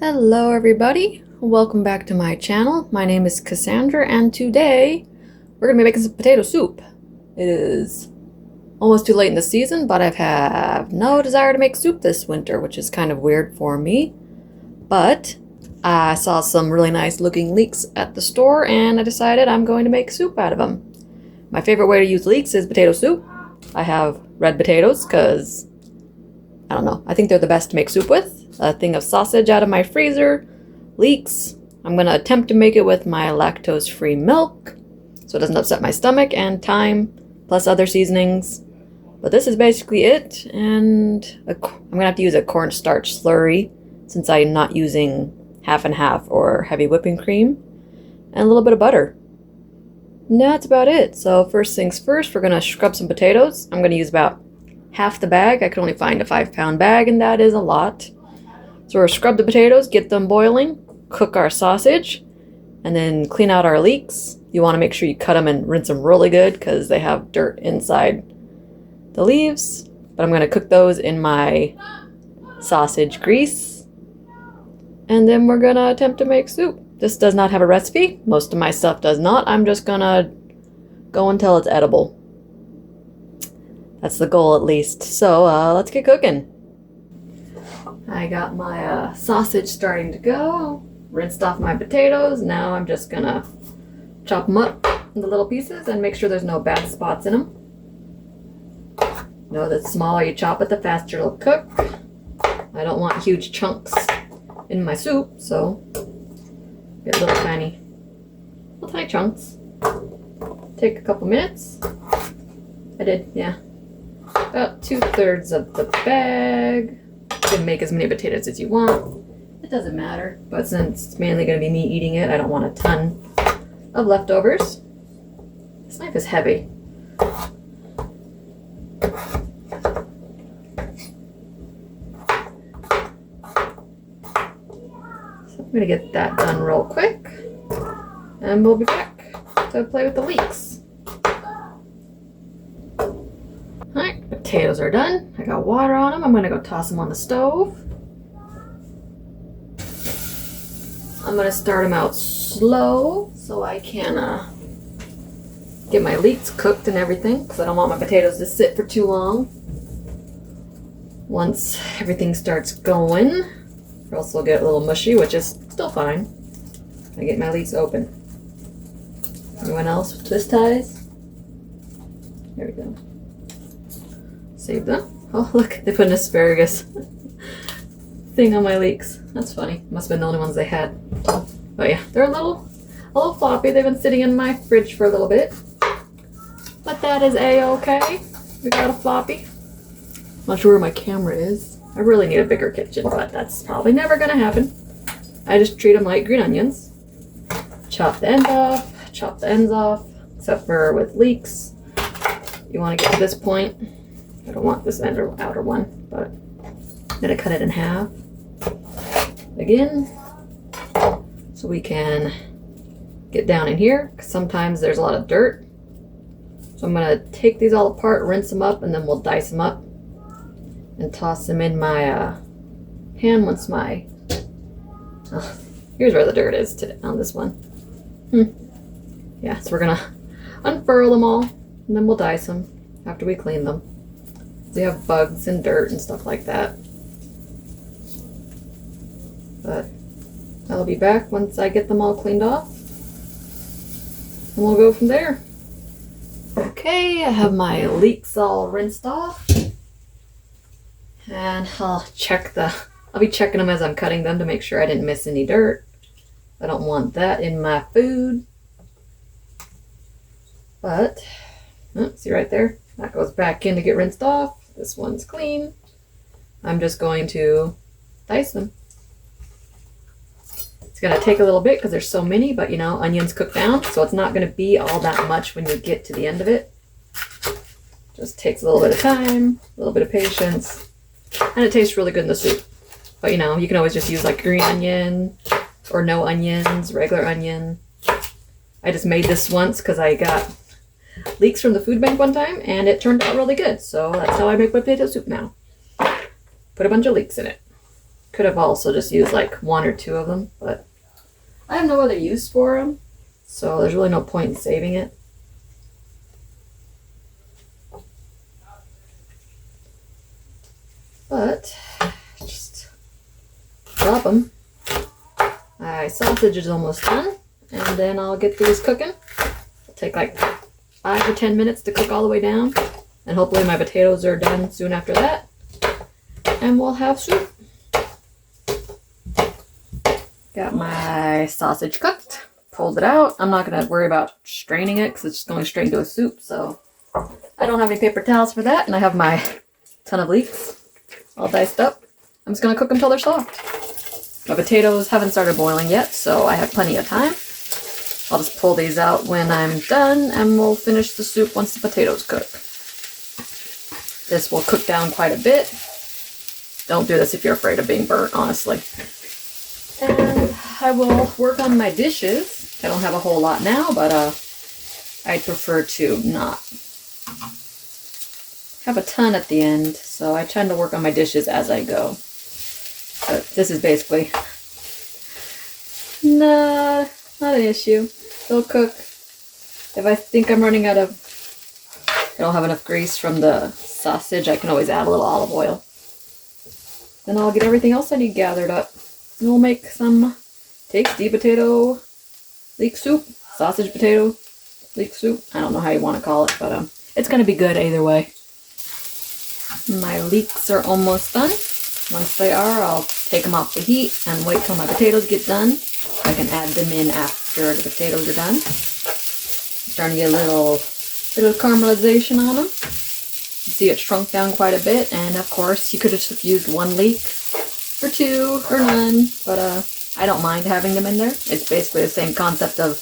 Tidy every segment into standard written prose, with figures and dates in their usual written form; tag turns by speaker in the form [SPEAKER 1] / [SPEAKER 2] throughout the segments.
[SPEAKER 1] Hello everybody, welcome back to my channel. My name is Cassandra and today we're going to be making some potato soup. It is almost too late in the season, but I have no desire to make soup this winter, which is kind of weird for me. But I saw some really nice looking leeks at the store and I decided I'm going to make soup out of them. My favorite way to use leeks is potato soup. I have red potatoes because, I don't know, I think they're the best to make soup with. A thing of sausage out of my freezer, leeks. I'm going to attempt to make it with my lactose-free milk so it doesn't upset my stomach, and thyme, plus other seasonings. But this is basically it, and I'm going to have to use a cornstarch slurry since I'm not using half and half or heavy whipping cream, and a little bit of butter. And that's about it. So first things first, we're going to scrub some potatoes. I'm going to use about half the bag. I could only find a 5-pound bag, and that is a lot. So we'll scrub the potatoes, get them boiling, cook our sausage, and then clean out our leeks. You want to make sure you cut them and rinse them really good because they have dirt inside the leaves. But I'm going to cook those in my sausage grease. And then we're going to attempt to make soup. This does not have a recipe. Most of my stuff does not. I'm just going to go until it's edible. That's the goal at least. So let's get cooking. I got my sausage starting to go, rinsed off my potatoes. Now I'm just gonna chop them up into little pieces and make sure there's no bad spots in them. Know that the smaller you chop it, the faster it'll cook. I don't want huge chunks in my soup, so get little tiny chunks. Take a couple minutes. I did, yeah. About 2/3 of the bag. You can make as many potatoes as you want. It doesn't matter, but since it's mainly going to be me eating it, I don't want a ton of leftovers. This knife is heavy. So I'm going to get that done real quick, and we'll be back to play with the leeks. Alright, potatoes are done. I got water on them. I'm going to go toss them on the stove. I'm going to start them out slow so I can get my leeks cooked and everything, because I don't want my potatoes to sit for too long. Once everything starts going, or else they'll get a little mushy, which is still fine. I get my leeks open. Anyone else with twist ties? There we go. Save them. Oh, look, they put an asparagus thing on my leeks. That's funny. Must have been the only ones they had. But yeah, they're a little floppy. They've been sitting in my fridge for a little bit. But that is a-okay. We got a floppy. Not sure where my camera is. I really need a bigger kitchen, but that's probably never gonna happen. I just treat them like green onions. Chop the ends off, chop the ends off, except for with leeks. You want to get to this point. I don't want this outer one, but I'm going to cut it in half again so we can get down in here, because sometimes there's a lot of dirt. So I'm going to take these all apart, rinse them up, and then we'll dice them up and toss them in my pan once my... Oh, here's where the dirt is on this one. Yeah, so we're going to unfurl them all, and then we'll dice them after we clean them. They have bugs and dirt and stuff like that. But I'll be back once I get them all cleaned off. And we'll go from there. Okay, I have my leeks all rinsed off. And I'll be checking them as I'm cutting them to make sure I didn't miss any dirt. I don't want that in my food. But, see right there? That goes back in to get rinsed off. This one's clean. I'm just going to dice them. It's going to take a little bit because there's so many, but you know, onions cook down, so it's not going to be all that much when you get to the end of it. Just takes a little bit of time, a little bit of patience, and it tastes really good in the soup. But you know, you can always just use like green onion or no onions, regular onion. I just made this once because I got leeks from the food bank one time and it turned out really good. So that's how I make my potato soup now. Put a bunch of leeks in it. Could have also just used like 1 or 2 of them, but I have no other use for them, so there's really no point in saving it. But just drop them. My sausage is almost done, and then I'll get these cooking. It'll take like 5 or 10 minutes to cook all the way down, and hopefully my potatoes are done soon after that, and we'll have soup. Got my sausage cooked, pulled it out. I'm not going to worry about straining it because it's just going straight into a soup, so I don't have any paper towels for that, and I have my ton of leeks all diced up. I'm just going to cook them until they're soft. My potatoes haven't started boiling yet, so I have plenty of time. I'll just pull these out when I'm done, and we'll finish the soup once the potatoes cook. This will cook down quite a bit. Don't do this if you're afraid of being burnt, honestly. And I will work on my dishes. I don't have a whole lot now, but I'd prefer to not have a ton at the end, so I tend to work on my dishes as I go. But this is basically not an issue. They'll cook. If I think I'm running out of, I don't have enough grease from the sausage, I can always add a little olive oil. Then I'll get everything else I need gathered up. And we'll make some tasty potato leek soup, sausage potato leek soup. I don't know how you want to call it, but it's going to be good either way. My leeks are almost done. Once they are, I'll take them off the heat and wait till my potatoes get done. I can add them in after the potatoes are done. I'm starting to get a little bit of caramelization on them. You see it shrunk down quite a bit, and of course you could have just used 1 leek or 2 or none, but I don't mind having them in there. It's basically the same concept of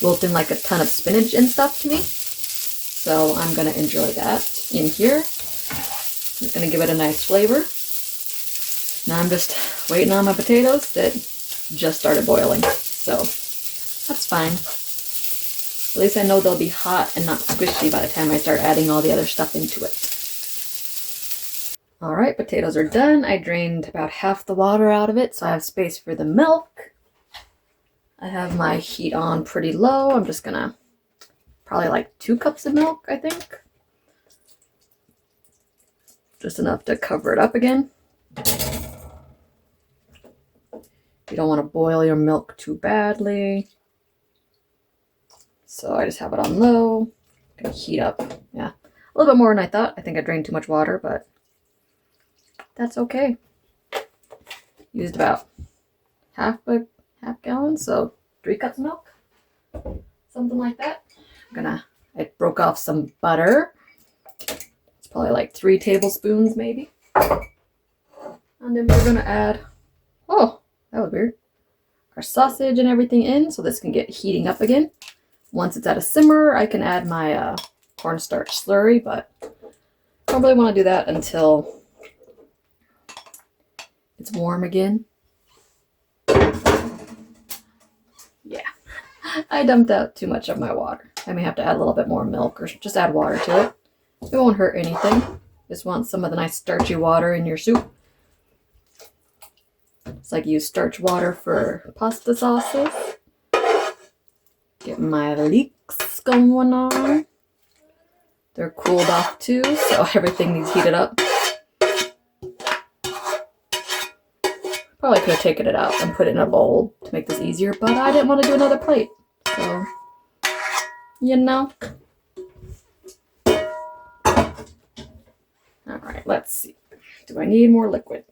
[SPEAKER 1] wilting like a ton of spinach and stuff to me. So I'm going to enjoy that in here. It's going to give it a nice flavor. Now I'm just waiting on my potatoes that just started boiling, so that's fine. At least I know they'll be hot and not squishy by the time I start adding all the other stuff into it. Alright, potatoes are done. I drained about half the water out of it, so I have space for the milk. I have my heat on pretty low. I'm just gonna probably like 2 cups of milk, I think. Just enough to cover it up again. You don't want to boil your milk too badly. So I just have it on low. Gonna heat up. Yeah, a little bit more than I thought. I think I drained too much water, but that's okay. Used about half gallon, so 3 cups of milk. Something like that. I broke off some butter. It's probably like 3 tablespoons maybe. And then we're gonna add, oh, that was weird, our sausage and everything in, so this can get heating up again. Once it's at a simmer, I can add my cornstarch slurry, but I don't really want to do that until it's warm again. Yeah, I dumped out too much of my water. I may have to add a little bit more milk or just add water to it. It won't hurt anything. Just want some of the nice starchy water in your soup. It's like you use starch water for pasta sauces. Get my leeks going on. They're cooled off too, so everything needs heated up. Probably could have taken it out and put it in a bowl to make this easier, but I didn't want to do another plate. So, you know. Alright, let's see. Do I need more liquid?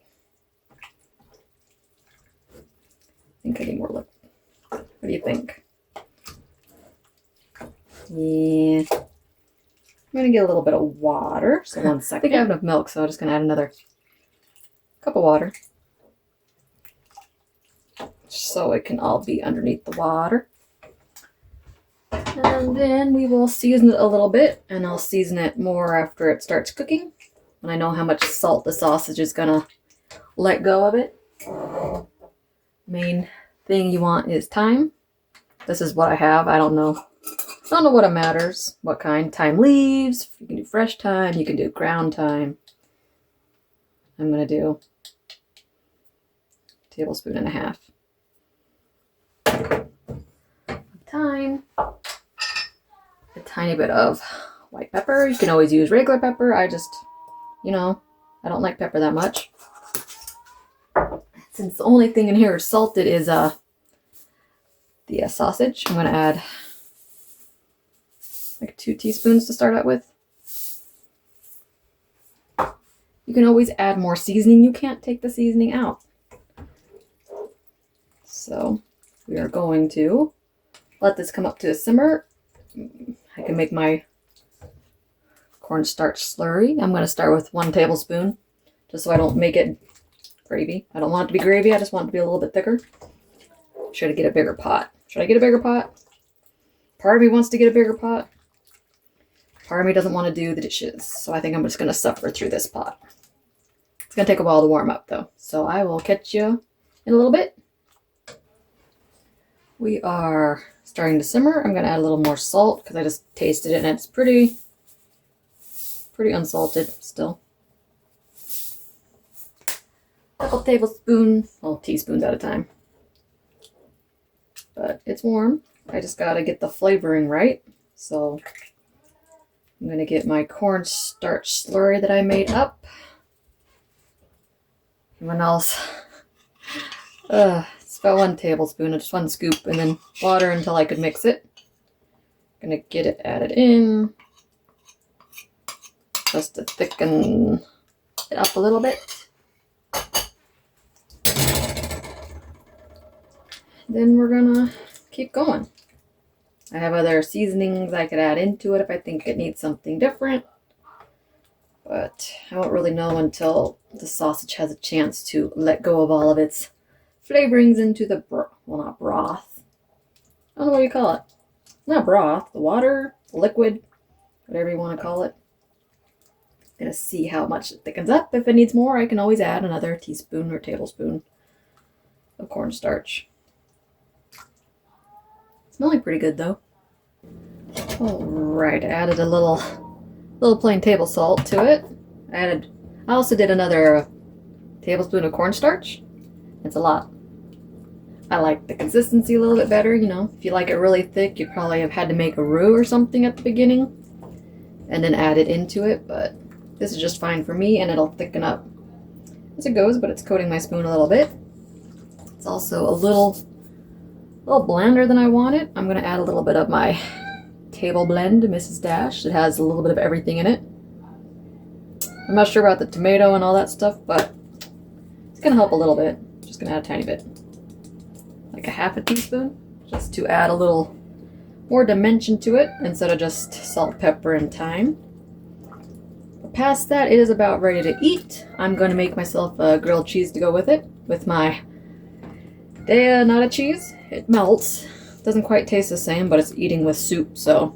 [SPEAKER 1] I think I need more liquid. What do you think? Yeah. I'm going to get a little bit of water. So 1 second. I think I have enough milk, so I'm just going to add another cup of water. So it can all be underneath the water. And then we will season it a little bit, and I'll season it more after it starts cooking. When I know how much salt the sausage is going to let go of it. Main thing you want is thyme. This is what I have. I don't know what matters. What kind? Thyme leaves. You can do fresh thyme. You can do ground thyme. I'm going to do tablespoon and a half. Thyme. A tiny bit of white pepper. You can always use regular pepper. I just, I don't like pepper that much. Since the only thing in here is salted is the sausage, I'm going to add like 2 teaspoons to start out with. You can always add more seasoning. You can't take the seasoning out. So we are going to let this come up to a simmer. I can make my cornstarch slurry. I'm going to start with 1 tablespoon just so I don't make it gravy. I don't want it to be gravy. I just want it to be a little bit thicker. Should I get a bigger pot? Should I get a bigger pot? Part of me wants to get a bigger pot. Part of me doesn't want to do the dishes. So I think I'm just going to suffer through this pot. It's going to take a while to warm up though. So I will catch you in a little bit. We are starting to simmer. I'm going to add a little more salt because I just tasted it and it's pretty unsalted still. A couple tablespoons, well, teaspoons at a time. But it's warm. I just got to get the flavoring right. So I'm going to get my cornstarch slurry that I made up. Everyone else. It's about 1 tablespoon, just 1 scoop, and then water until I could mix it. I'm going to get it added in. Just to thicken it up a little bit. Then we're gonna keep going. I have other seasonings I could add into it if I think it needs something different. But I won't really know until the sausage has a chance to let go of all of its flavorings into the, not broth. I don't know what you call it. It's not broth, the water, the liquid, whatever you want to call it. I'm gonna see how much it thickens up. If it needs more, I can always add another teaspoon or tablespoon of cornstarch. Smelling pretty good though. Alright, I added a little plain table salt to it. I also did another tablespoon of cornstarch. It's a lot. I like the consistency a little bit better, If you like it really thick, you probably have had to make a roux or something at the beginning and then add it into it, but this is just fine for me and it'll thicken up as it goes, but it's coating my spoon a little bit. It's also a little blander than I wanted. I'm going to add a little bit of my table blend, Mrs. Dash. It has a little bit of everything in it. I'm not sure about the tomato and all that stuff, but it's going to help a little bit. Just going to add a tiny bit. Like a ½ teaspoon, just to add a little more dimension to it instead of just salt, pepper, and thyme. But past that, it is about ready to eat. I'm going to make myself a grilled cheese to go with it, with my nata cheese. It melts. Doesn't quite taste the same, but it's eating with soup, so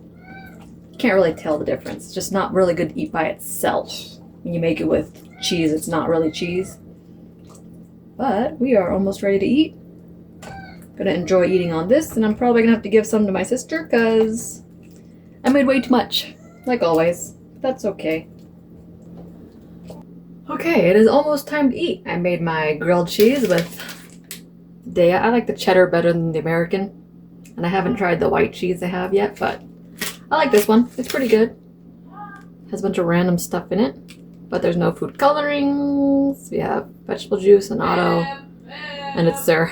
[SPEAKER 1] you can't really tell the difference. It's just not really good to eat by itself. When you make it with cheese, it's not really cheese. But we are almost ready to eat. Gonna enjoy eating on this, and I'm probably gonna have to give some to my sister because I made way too much, like always. But that's okay. Okay, it is almost time to eat. I made my grilled cheese with I like the cheddar better than the American, and I haven't tried the white cheese they have yet, but I like this one. It's pretty good. Has a bunch of random stuff in it, but there's no food colorings. We have vegetable juice, annatto, and it's their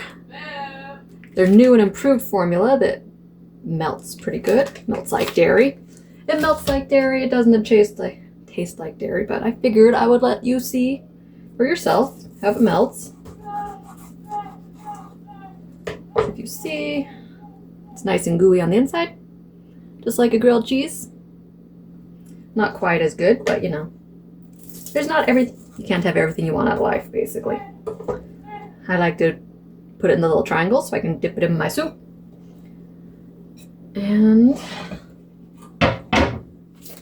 [SPEAKER 1] new and improved formula that melts pretty good. Melts like dairy. It melts like dairy. It doesn't taste like dairy, but I figured I would let you see for yourself how it melts. If you see, it's nice and gooey on the inside, just like a grilled cheese. Not quite as good, but there's not everything. You can't have everything you want out of life, basically. I like to put it in the little triangles so I can dip it in my soup. And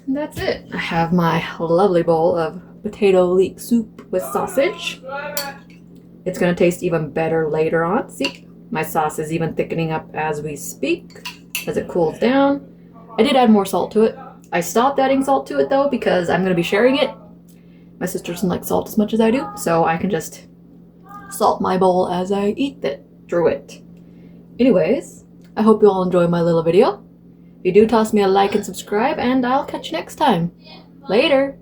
[SPEAKER 1] that's it. I have my lovely bowl of potato leek soup with sausage. It's going to taste even better later on. See? My sauce is even thickening up as we speak, as it cools down. I did add more salt to it. I stopped adding salt to it though because I'm going to be sharing it. My sister doesn't like salt as much as I do, so I can just salt my bowl as I eat it through it. Anyways, I hope you all enjoy my little video. If you do, toss me a like and subscribe, and I'll catch you next time. Later!